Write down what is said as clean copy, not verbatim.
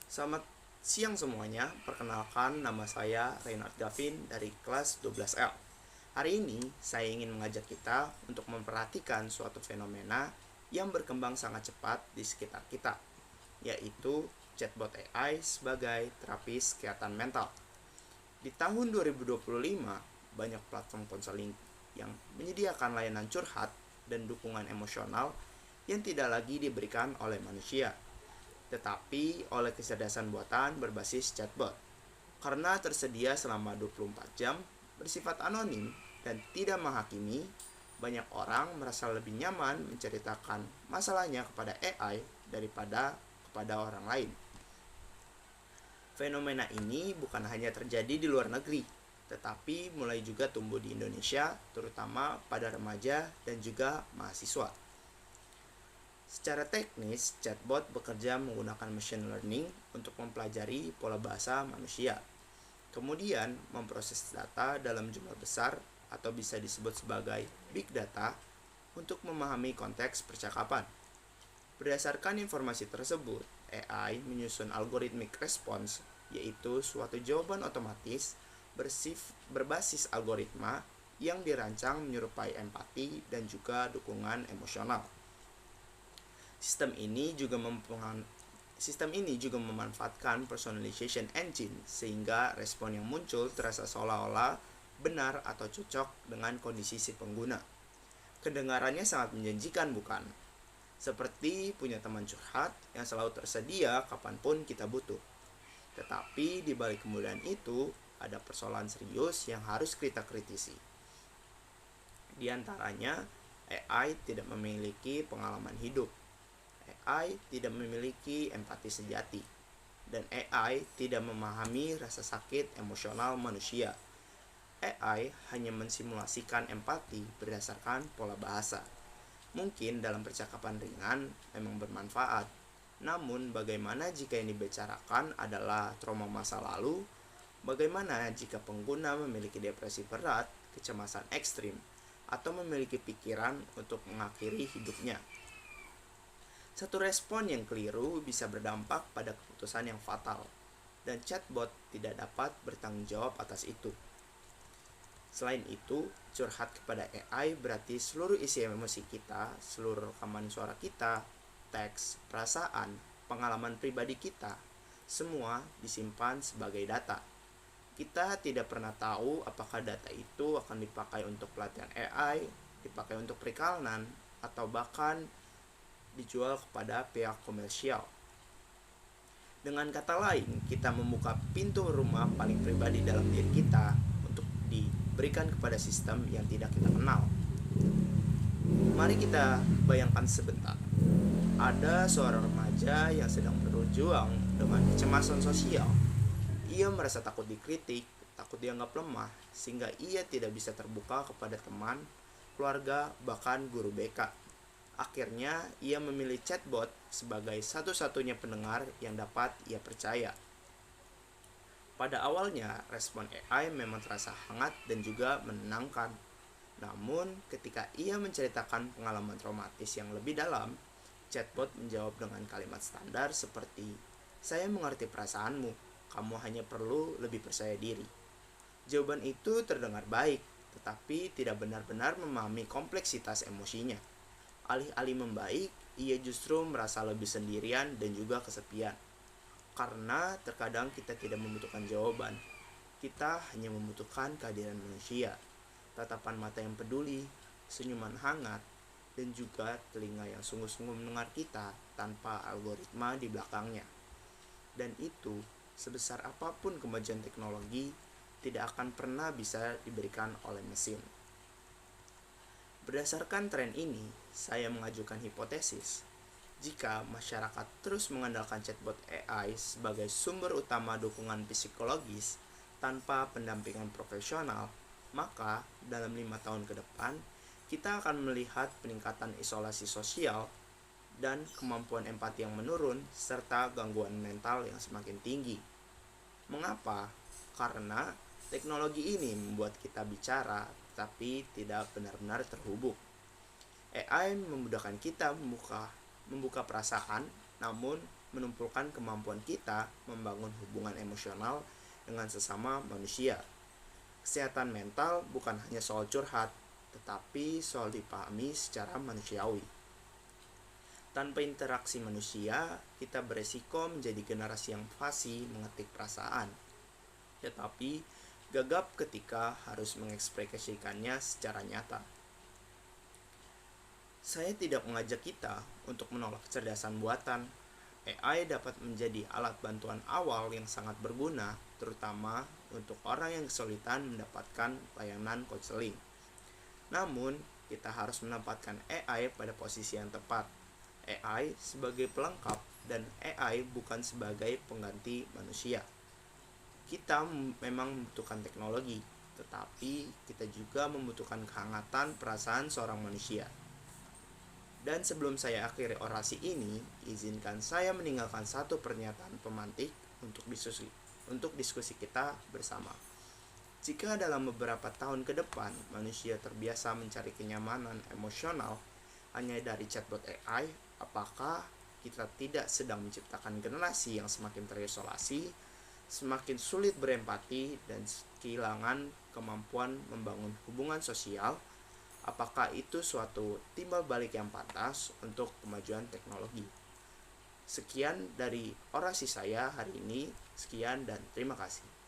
Selamat siang semuanya, perkenalkan nama saya Reinhard Gavin dari kelas 12L. Hari ini saya ingin mengajak kita untuk memperhatikan suatu fenomena yang berkembang sangat cepat di sekitar kita, yaitu chatbot AI sebagai terapis kesehatan mental. Di tahun 2025, banyak platform konseling yang menyediakan layanan curhat dan dukungan emosional yang tidak lagi diberikan oleh manusia, tetapi oleh kecerdasan buatan berbasis chatbot. Karena tersedia selama 24 jam, bersifat anonim, dan tidak menghakimi, banyak orang merasa lebih nyaman menceritakan masalahnya kepada AI daripada kepada orang lain. Fenomena ini bukan hanya terjadi di luar negeri, tetapi mulai juga tumbuh di Indonesia, terutama pada remaja dan juga mahasiswa. Secara teknis, chatbot bekerja menggunakan machine learning untuk mempelajari pola bahasa manusia. Kemudian, memproses data dalam jumlah besar atau bisa disebut sebagai big data untuk memahami konteks percakapan. Berdasarkan informasi tersebut, AI menyusun algorithmic response, yaitu suatu jawaban otomatis berbasis algoritma yang dirancang menyerupai empati dan juga dukungan emosional. Sistem ini juga memanfaatkan personalization engine sehingga respon yang muncul terasa seolah-olah benar atau cocok dengan kondisi si pengguna. Kedengarannya sangat menjanjikan, bukan? Seperti punya teman curhat yang selalu tersedia kapanpun kita butuh. Tetapi di balik kemudahan itu, ada persoalan serius yang harus kita kritisi. Di antaranya, AI tidak memiliki pengalaman hidup. AI tidak memiliki empati sejati, dan AI tidak memahami rasa sakit emosional manusia. AI hanya mensimulasikan empati berdasarkan pola bahasa. Mungkin dalam percakapan ringan memang bermanfaat, namun bagaimana jika yang dibicarakan adalah trauma masa lalu? Bagaimana jika pengguna memiliki depresi berat, kecemasan ekstrim, atau memiliki pikiran untuk mengakhiri hidupnya? Satu respon yang keliru bisa berdampak pada keputusan yang fatal, dan chatbot tidak dapat bertanggung jawab atas itu. Selain itu, curhat kepada AI berarti seluruh isi emosi kita, seluruh rekaman suara kita, teks, perasaan, pengalaman pribadi kita, semua disimpan sebagai data. Kita tidak pernah tahu apakah data itu akan dipakai untuk pelatihan AI, dipakai untuk perikanan, atau bahkan dijual kepada pihak komersial. Dengan kata lain, kita membuka pintu rumah paling pribadi dalam diri kita untuk diberikan kepada sistem yang tidak kita kenal. Mari kita bayangkan sebentar. Ada seorang remaja yang sedang berjuang dengan kecemasan sosial. Ia merasa takut dikritik, takut dianggap lemah, sehingga ia tidak bisa terbuka kepada teman, keluarga, bahkan guru BK. Akhirnya, ia memilih chatbot sebagai satu-satunya pendengar yang dapat ia percaya. Pada awalnya, respon AI memang terasa hangat dan juga menenangkan. Namun, ketika ia menceritakan pengalaman traumatis yang lebih dalam, chatbot menjawab dengan kalimat standar seperti, "Saya mengerti perasaanmu, kamu hanya perlu lebih percaya diri." Jawaban itu terdengar baik, tetapi tidak benar-benar memahami kompleksitas emosinya. Alih-alih membaik, ia justru merasa lebih sendirian dan juga kesepian. Karena terkadang kita tidak membutuhkan jawaban, kita hanya membutuhkan kehadiran manusia, tatapan mata yang peduli, senyuman hangat, dan juga telinga yang sungguh-sungguh mendengar kita tanpa algoritma di belakangnya. Dan itu, sebesar apapun kemajuan teknologi, tidak akan pernah bisa diberikan oleh mesin. Berdasarkan tren ini, saya mengajukan hipotesis. Jika masyarakat terus mengandalkan chatbot AI sebagai sumber utama dukungan psikologis tanpa pendampingan profesional, maka dalam 5 tahun ke depan, kita akan melihat peningkatan isolasi sosial dan kemampuan empati yang menurun serta gangguan mental yang semakin tinggi. Mengapa? Karena teknologi ini membuat kita bicara tapi tidak benar-benar terhubung. AI memudahkan kita membuka perasaan, namun menumpukan kemampuan kita membangun hubungan emosional dengan sesama manusia. Kesehatan mental bukan hanya soal curhat, tetapi soal dipahami secara manusiawi. Tanpa interaksi manusia, kita beresiko menjadi generasi yang fasih mengetik perasaan, tetapi gagap ketika harus mengekspresikannya secara nyata. Saya tidak mengajak kita untuk menolak kecerdasan buatan. AI dapat menjadi alat bantuan awal yang sangat berguna, terutama untuk orang yang kesulitan mendapatkan layanan konseling. Namun, kita harus menempatkan AI pada posisi yang tepat. AI sebagai pelengkap dan AI bukan sebagai pengganti manusia. Kita memang membutuhkan teknologi, tetapi kita juga membutuhkan kehangatan perasaan seorang manusia. Dan sebelum saya akhiri orasi ini, izinkan saya meninggalkan satu pernyataan pemantik untuk diskusi kita bersama. Jika dalam beberapa tahun ke depan manusia terbiasa mencari kenyamanan emosional hanya dari chatbot AI, apakah kita tidak sedang menciptakan generasi yang semakin terisolasi, semakin sulit berempati, dan kehilangan kemampuan membangun hubungan sosial? Apakah itu suatu timbal balik yang pantas untuk kemajuan teknologi? Sekian dari orasi saya hari ini. Sekian dan terima kasih.